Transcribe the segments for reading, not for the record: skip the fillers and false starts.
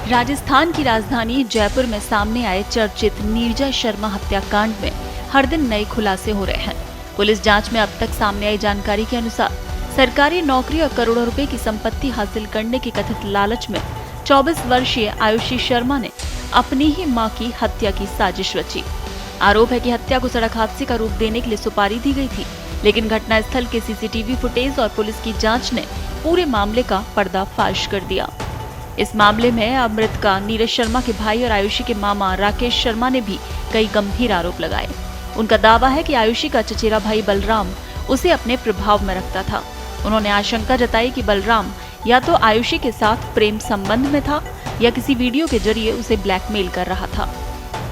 राजस्थान की राजधानी जयपुर में सामने आए चर्चित नीरजा शर्मा हत्याकांड में हर दिन नए खुलासे हो रहे हैं। पुलिस जांच में अब तक सामने आई जानकारी के अनुसार सरकारी नौकरी और करोड़ों रुपए की संपत्ति हासिल करने के कथित लालच में 24 वर्षीय आयुषी शर्मा ने अपनी ही मां की हत्या की साजिश रची। आरोप है कि हत्या को सड़क हादसे का रूप देने के लिए सुपारी दी गई थी, लेकिन घटनास्थल के सीसीटीवी फुटेज और पुलिस की जांच ने पूरे मामले का पर्दाफाश कर दिया। इस मामले में अब मृतका नीरज शर्मा के भाई और आयुषी के मामा राकेश शर्मा ने भी कई गंभीर आरोप लगाए। उनका दावा है कि आयुषी का चचेरा भाई बलराम उसे अपने प्रभाव में रखता था। उन्होंने आशंका जताई कि बलराम या तो आयुषी के साथ प्रेम संबंध में था या किसी वीडियो के जरिए उसे ब्लैकमेल कर रहा था।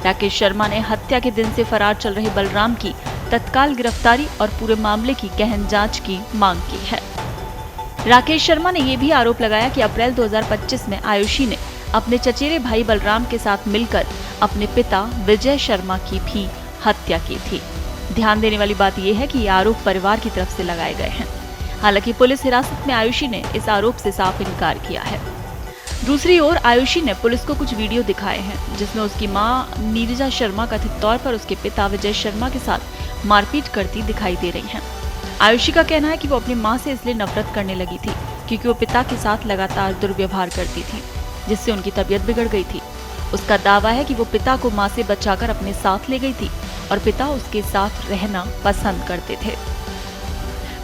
राकेश शर्मा ने हत्या के दिन से फरार चल रहे बलराम की तत्काल गिरफ्तारी और पूरे मामले की गहन जांच की मांग की है। राकेश शर्मा ने यह भी आरोप लगाया कि अप्रैल 2025 में आयुषी ने अपने चचेरे भाई बलराम के साथ मिलकर अपने पिता विजय शर्मा की भी हत्या की थी। ध्यान देने वाली बात यह है कि ये आरोप परिवार की तरफ से लगाए गए हैं। हालांकि पुलिस हिरासत में आयुषी ने इस आरोप से साफ इनकार किया है। दूसरी ओर आयुषी ने पुलिस को कुछ वीडियो दिखाए हैं जिसमें उसकी मां नीरजा शर्मा कथित तौर पर उसके पिता विजय शर्मा के साथ मारपीट करती दिखाई दे रही हैं। आयुषी का कहना है कि वो अपनी मां से इसलिए नफरत करने लगी थी क्योंकि वो पिता के साथ लगातार दुर्व्यवहार करती थी, जिससे उनकी तबीयत बिगड़ गई थी। उसका दावा है कि वो पिता को मां से बचाकर अपने साथ ले गई थी और पिता उसके साथ रहना पसंद करते थे।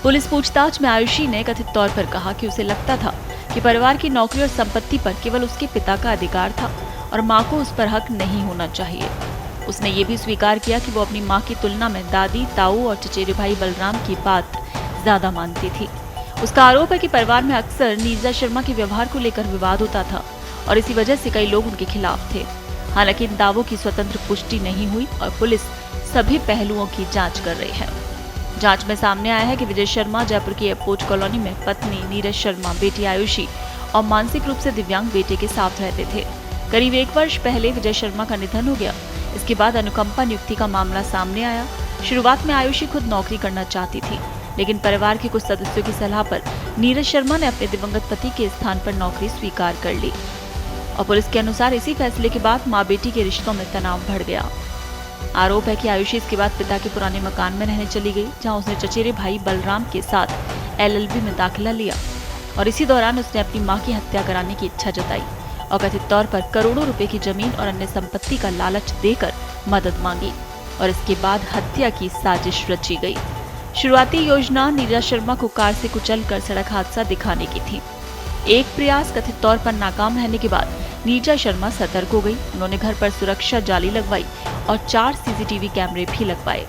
पुलिस पूछताछ में आयुषी ने कथित तौर पर कहा कि उसे लगता था कि परिवार की नौकरी और संपत्ति पर केवल उसके पिता का अधिकार था और मां को उस पर हक नहीं होना चाहिए। उसने ये भी स्वीकार किया कि वो अपनी मां की तुलना में दादी, ताऊ और चचेरे भाई बलराम की बात ज्यादा मानती थी। उसका आरोप है कि परिवार में अक्सर नीरजा शर्मा के व्यवहार को लेकर विवाद होता था और इसी वजह से कई लोग उनके खिलाफ थे। हालांकि इन दावों की स्वतंत्र पुष्टि नहीं हुई और पुलिस सभी पहलुओं की जांच कर रही है। जांच में सामने आया है कि विजय शर्मा जयपुर की एयरपोर्ट कॉलोनी में पत्नी नीरज शर्मा, बेटी आयुषी और मानसिक रूप से दिव्यांग बेटे के साथ रहते थे। करीब 1 वर्ष पहले विजय शर्मा का निधन हो गया। इसके बाद अनुकंपा नियुक्ति का मामला सामने आया। शुरुआत में आयुषी खुद नौकरी करना चाहती थी, लेकिन परिवार के कुछ सदस्यों की सलाह पर नीरज शर्मा ने अपने दिवंगत पति के स्थान पर नौकरी स्वीकार कर ली और पुलिस के अनुसार इसी फैसले के बाद मां बेटी के रिश्तों में तनाव बढ़ गया। आरोप है कि आयुषी इसके बाद पिता के पुराने मकान में रहने चली गई, जहां उसने चचेरे भाई बलराम के साथ LLB में दाखिला लिया और इसी दौरान उसने अपनी मां की हत्या कराने की इच्छा जताई और कथित तौर पर करोड़ों रुपए की जमीन और अन्य संपत्ति का लालच देकर मदद मांगी और इसके बाद हत्या की साजिश रची गई। शुरुआती योजना नीरजा शर्मा को कार से कुचलकर सड़क हादसा दिखाने की थी। एक प्रयास कथित तौर पर नाकाम रहने के बाद नीरजा शर्मा सतर्क हो गई। उन्होंने घर पर सुरक्षा जाली लगवाई और 4 CCTV कैमरे भी लगवाए।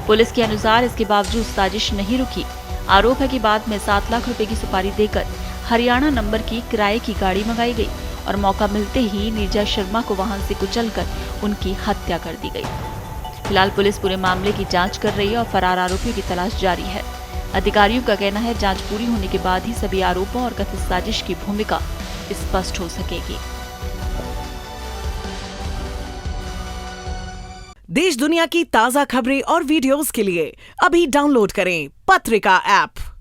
पुलिस के अनुसार इसके बावजूद साजिश नहीं रुकी। आरोप है कि बाद में 7 लाख रुपए की सुपारी देकर हरियाणा नंबर की किराए की गाड़ी मंगाई गई और मौका मिलते ही नीरजा शर्मा को वाहन से कुचलकर उनकी हत्या कर दी गई। फिलहाल पुलिस पूरे मामले की जांच कर रही है और फरार आरोपियों की तलाश जारी है। अधिकारियों का कहना है जांच पूरी होने के बाद ही सभी आरोपों और कथित साजिश की भूमिका स्पष्ट हो सकेगी। देश दुनिया की ताजा खबरें और वीडियोस के लिए अभी डाउनलोड करें पत्रिका ऐप।